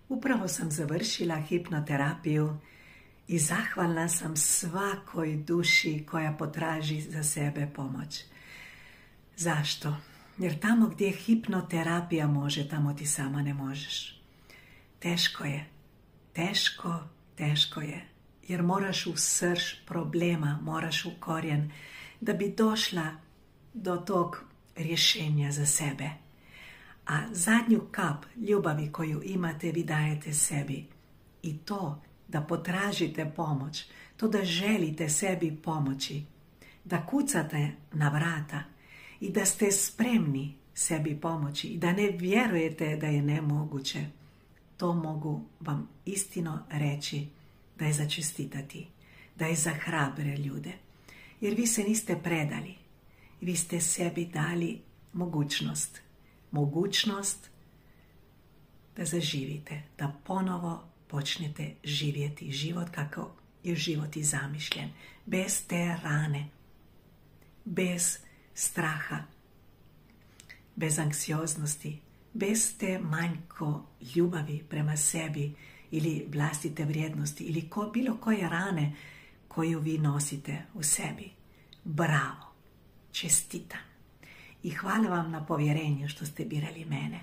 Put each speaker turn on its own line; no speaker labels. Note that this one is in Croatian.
Upravo sam završila hipnoterapiju i zahvalna sam svakoj duši koja potraži za sebe pomoć. Zašto? Jer tamo gdje hipnoterapija može, tamo ti sama ne možeš. Teško je. Teško je. Jer moraš u srž problema, moraš u korijen da bi došla do tog rješenja za sebe. A zadnju kap ljubavi koju imate vi dajete sebi. I to da potražite pomoć, to da želite sebi pomoći, da kucate na vrata i da ste spremni sebi pomoći i da ne vjerujete da je nemoguće, to mogu vam istino reći da je za čestitati, da je za hrabre ljude. Jer vi se niste predali, vi ste sebi dali mogućnost da zaživite, da ponovo počnete živjeti život kako je život i zamišljen, bez te rane, bez straha, bez anksioznosti, bez te manjko ljubavi prema sebi ili vlastite vrijednosti ili bilo koje rane koju vi nosite u sebi. Bravo, čestitam i hvala vam na povjerenju što ste birali mene.